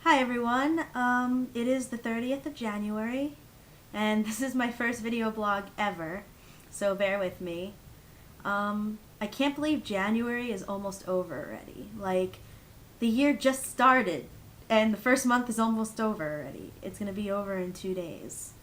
Hi everyone, it is the 30th of January, and this is my first video blog ever, so bear with me. I can't believe January is almost over already. Like, the year just started, and the first month is almost over already. It's gonna be over in 2 days.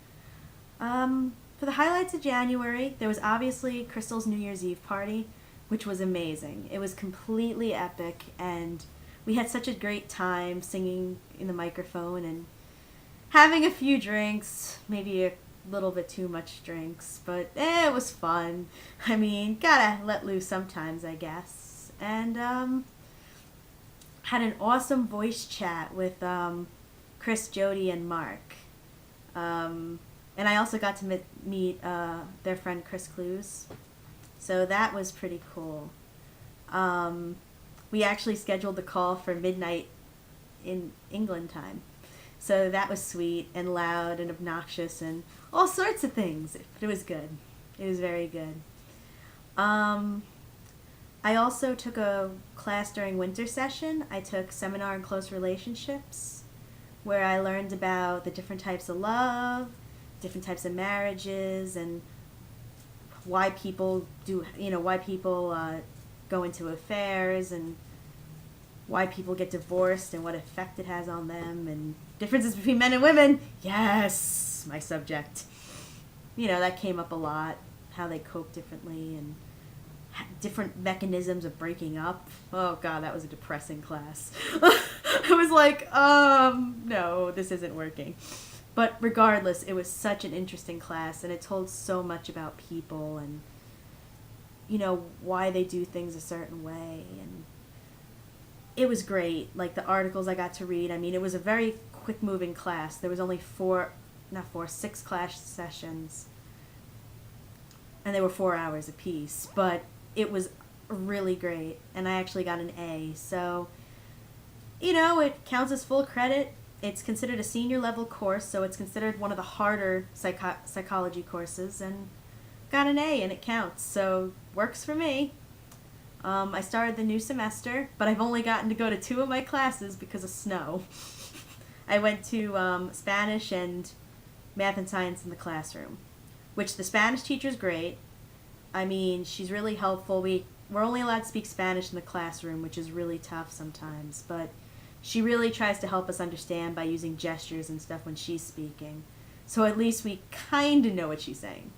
For the highlights of January, there was obviously Crystal's New Year's Eve party, which was amazing. It was completely epic, and we had such a great time singing in the microphone and having a few drinks, maybe a little bit too much drinks, but it was fun. I mean, gotta let loose sometimes, I guess. And had an awesome voice chat with Chris, Jody, and Mark. And I also got to meet their friend Chris Clues. So that was pretty cool. We actually scheduled the call for midnight in England time. So that was sweet and loud and obnoxious and all sorts of things. But it was good. It was very good. I also took a class during winter session. I took Seminar in Close Relationships, where I learned about the different types of love, different types of marriages, and why people go into affairs, and why people get divorced and what effect it has on them, and differences between men and women. Yes, my subject. That came up a lot, how they cope differently and different mechanisms of breaking up. Oh god, that was a depressing class. I was like, no, this isn't working. But regardless, it was such an interesting class, and it told so much about people and why they do things a certain way, and it was great. Like, the articles I got to read, I mean, it was a very quick moving class. There was only 6 class sessions, and they were 4 hours apiece, but it was really great, and I actually got an A, so it counts as full credit. It's considered a senior level course, so it's considered one of the harder psychology courses, and got an A, and it counts, so works for me. I started the new semester, but I've only gotten to go to 2 of my classes because of snow. I went to Spanish and Math and Science in the classroom, which the Spanish teacher's great. I mean, she's really helpful. We're only allowed to speak Spanish in the classroom, which is really tough sometimes, but she really tries to help us understand by using gestures and stuff when she's speaking. So at least we kind of know what she's saying.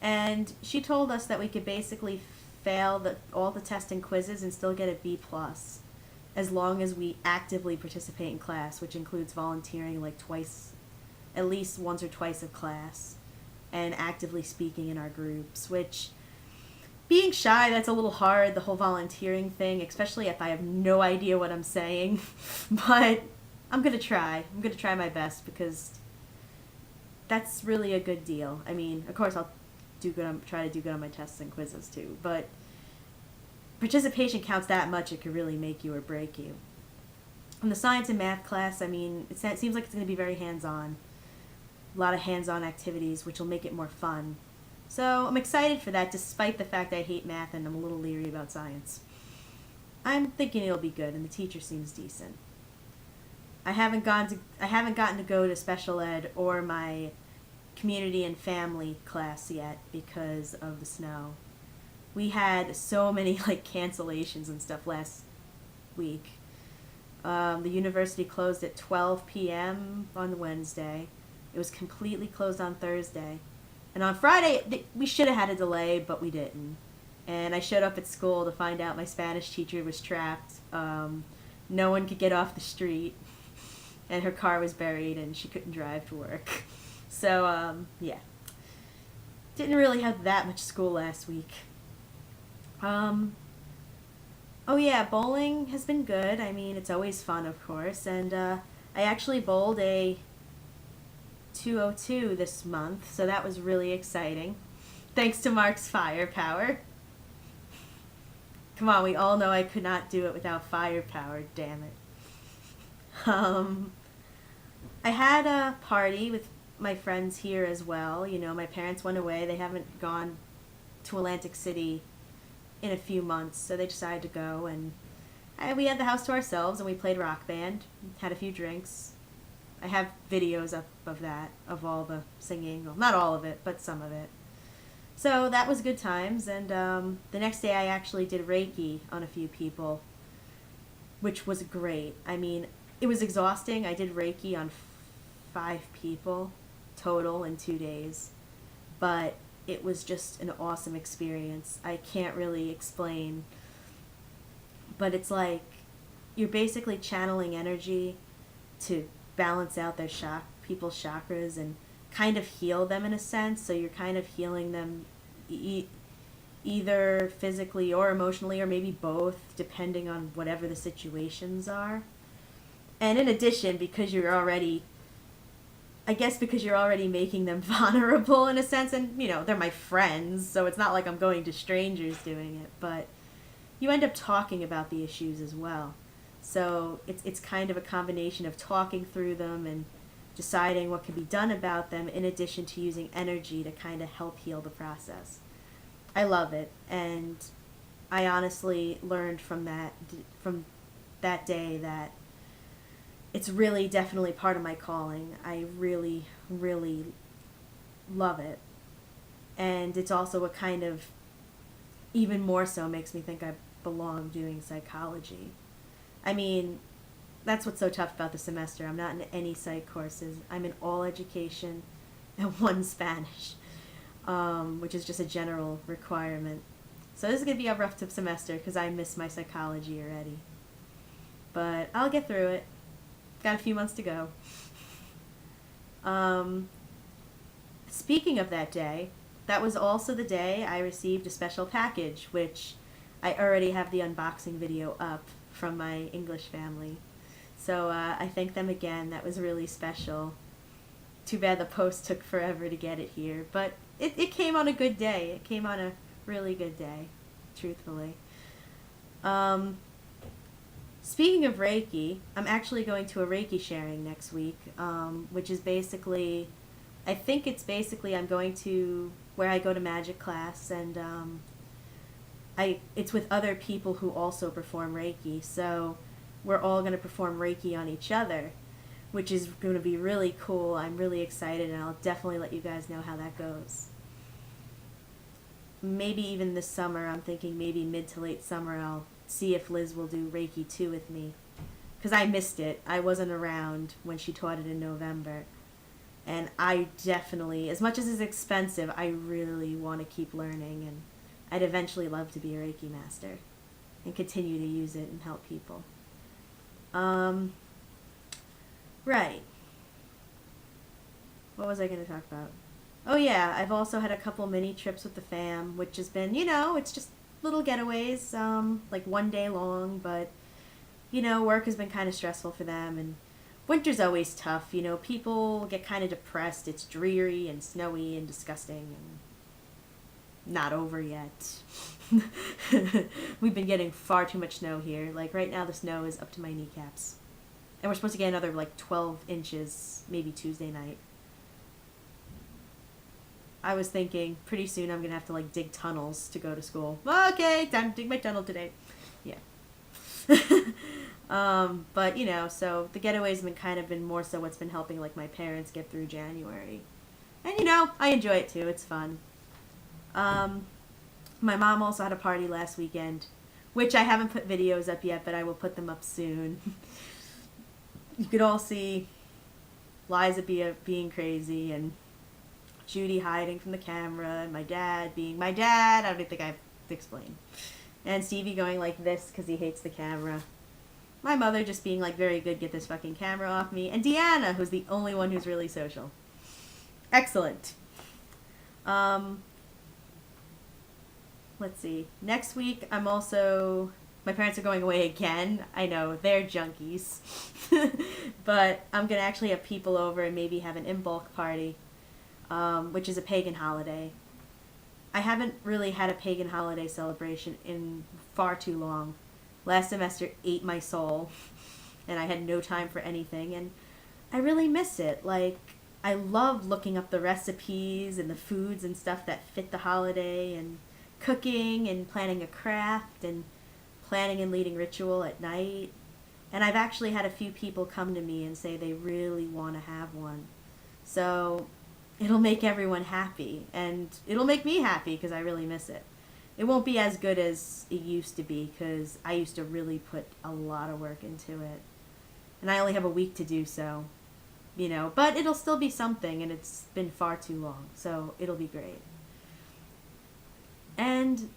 And she told us that we could basically fail all the tests and quizzes and still get a B+, as long as we actively participate in class, which includes volunteering like at least once or twice of class, and actively speaking in our groups, which, being shy, that's a little hard, the whole volunteering thing, especially if I have no idea what I'm saying. But I'm going to try. I'm going to try my best, because that's really a good deal. I mean, of course I'll try to do good on my tests and quizzes too, but participation counts that much. It could really make you or break you. In the science and math class, I mean, it seems like it's going to be very hands-on. A lot of hands-on activities, which will make it more fun. So I'm excited for that, despite the fact I hate math and I'm a little leery about science. I'm thinking it'll be good, and the teacher seems decent. I haven't gotten to go to special ed or my community and family class yet because of the snow. We had so many cancellations and stuff last week. The university closed at 12 p.m. on Wednesday. It was completely closed on Thursday. And on Friday, we should have had a delay, but we didn't. And I showed up at school to find out my Spanish teacher was trapped. No one could get off the street, and her car was buried, and she couldn't drive to work. So, yeah. Didn't really have that much school last week. Oh yeah, bowling has been good. I mean, it's always fun, of course. And I actually bowled a 202 this month, so that was really exciting. Thanks to Mark's firepower. Come on, we all know I could not do it without firepower, damn it. I had a party with my friends here as well. My parents went away. They haven't gone to Atlantic City in a few months, so they decided to go, and We had the house to ourselves, and we played Rock Band, had a few drinks. I have videos up of that, of all the singing. Well, not all of it, but some of it. So that was good times, and the next day I actually did Reiki on a few people, which was great. I mean, it was exhausting. I did Reiki on 5 people total in 2 days, but it was just an awesome experience. I can't really explain, but it's like you're basically channeling energy to balance out their people's chakras and kind of heal them in a sense. So you're kind of healing them either physically or emotionally, or maybe both, depending on whatever the situations are. And in addition, because you're already making them vulnerable in a sense, and they're my friends, so it's not like I'm going to strangers doing it, but you end up talking about the issues as well. So it's kind of a combination of talking through them and deciding what can be done about them, in addition to using energy to kind of help heal the process. I love it, and I honestly learned from that day that it's really definitely part of my calling. I really, really love it. And it's also a kind of, even more so, makes me think I belong doing psychology. I mean, that's what's so tough about the semester. I'm not in any psych courses. I'm in all education and 1 Spanish, which is just a general requirement. So this is going to be a rough semester because I miss my psychology already. But I'll get through it. Got a few months to go. Speaking of that day, that was also the day I received a special package, which I already have the unboxing video up from my English family. So I thank them again. That was really special. Too bad the post took forever to get it here, but it came on a good day. It came on a really good day, truthfully. Speaking of Reiki, I'm actually going to a Reiki sharing next week, which is basically, I think it's basically I'm going to where I go to magic class, and it's with other people who also perform Reiki, so we're all going to perform Reiki on each other, which is going to be really cool. I'm really excited, and I'll definitely let you guys know how that goes. Maybe even this summer, I'm thinking maybe mid to late summer, I'll see if Liz will do Reiki 2 with me, because I missed it. I wasn't around when she taught it in November, and I definitely, as much as it's expensive, I really want to keep learning, and I'd eventually love to be a Reiki master and continue to use it and help people. Right. What was I going to talk about? Oh yeah, I've also had a couple mini trips with the fam, which has been, it's just little getaways, like 1 day long, but, work has been kind of stressful for them, and winter's always tough. People get kind of depressed. It's dreary and snowy and disgusting and not over yet. We've been getting far too much snow here. Like right now the snow is up to my kneecaps. And we're supposed to get another like 12 inches maybe Tuesday night. I was thinking pretty soon I'm going to have to like dig tunnels to go to school. Okay, time to dig my tunnel today. Yeah. But so the getaways have been more so what's been helping like my parents get through January. And I enjoy it too. It's fun. My mom also had a party last weekend, which I haven't put videos up yet, but I will put them up soon. You could all see Liza being crazy, and Judy hiding from the camera, and my dad being my dad. I don't think I have to explain. And Stevie going like this because he hates the camera. My mother just being like, very good, get this fucking camera off me. And Deanna, who's the only one who's really social. Excellent. Let's see. Next week, my parents are going away again. I know, they're junkies. But I'm going to actually have people over and maybe have an in-bulk party, which is a pagan holiday. I haven't really had a pagan holiday celebration in far too long. Last semester ate my soul, and I had no time for anything, and I really miss it. Like, I love looking up the recipes and the foods and stuff that fit the holiday, and cooking and planning a craft and planning and leading ritual at night. And I've actually had a few people come to me and say they really want to have one. So it'll make everyone happy, and it'll make me happy because I really miss it. It won't be as good as it used to be because I used to really put a lot of work into it. And I only have a week to do so, you know, but it'll still be something, and it's been far too long, so it'll be great. And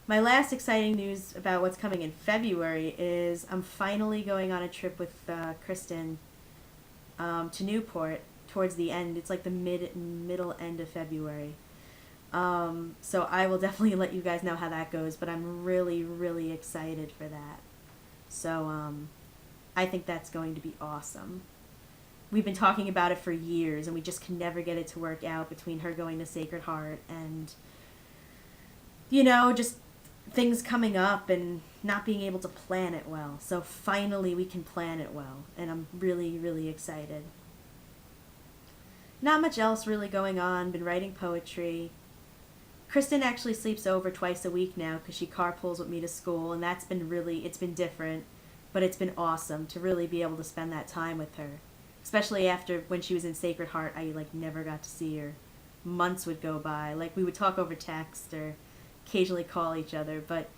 my last exciting news about what's coming in February is I'm finally going on a trip with Kristen to Newport towards the end. It's like the middle end of February. So I will definitely let you guys know how that goes, but I'm really, really excited for that. So I think that's going to be awesome. We've been talking about it for years, and we just can never get it to work out between her going to Sacred Heart and, you know, just things coming up and not being able to plan it well. So finally we can plan it well, and I'm really, really excited. Not much else really going on. Been writing poetry. Kristen actually sleeps over twice a week now because she carpools with me to school, and that's been really, it's been different, but it's been awesome to really be able to spend that time with her. Especially after when she was in Sacred Heart, I like never got to see her. Months would go by. Like we would talk over text or occasionally call each other, but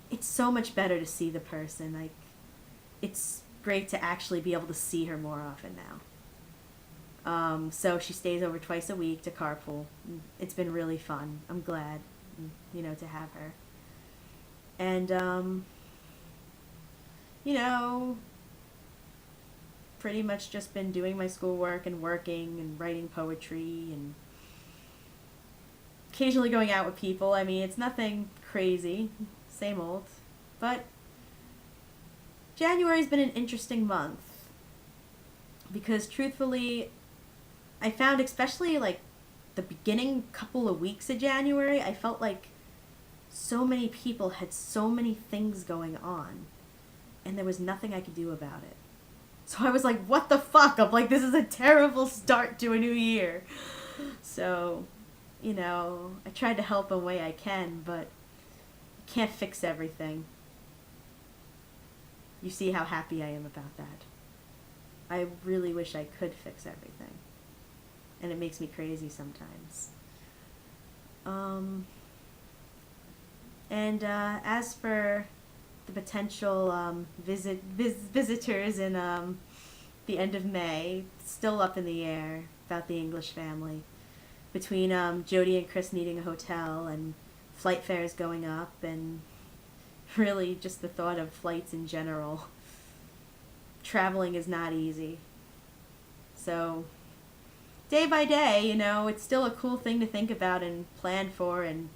it's so much better to see the person. Like, it's great to actually be able to see her more often now. So she stays over twice a week to carpool. It's been really fun. I'm glad, you know, to have her. And, you know, pretty much just been doing my schoolwork and working and writing poetry and occasionally going out with people. I mean, it's nothing crazy, same old, but January's been an interesting month because truthfully, I found especially like the beginning couple of weeks of January, I felt like so many people had so many things going on and there was nothing I could do about it. So I was like, what the fuck? I'm like, this is a terrible start to a new year. So, you know, I tried to help in a way I can, but I can't fix everything. You see how happy I am about that. I really wish I could fix everything. And it makes me crazy sometimes. As for the potential visitors in the end of May, still up in the air about the English family. Between Jody and Chris needing a hotel and flight fares going up and really just the thought of flights in general. Traveling is not easy. So day by day, you know, it's still a cool thing to think about and plan for and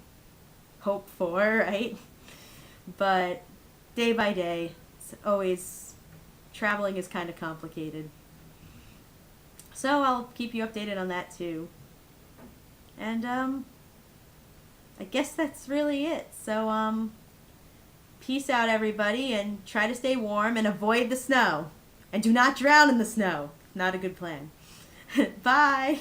hope for, right? But day by day, it's always, traveling is kind of complicated. So I'll keep you updated on that too. And I guess that's really it. So peace out everybody, and try to stay warm and avoid the snow. And do not drown in the snow. Not a good plan. Bye!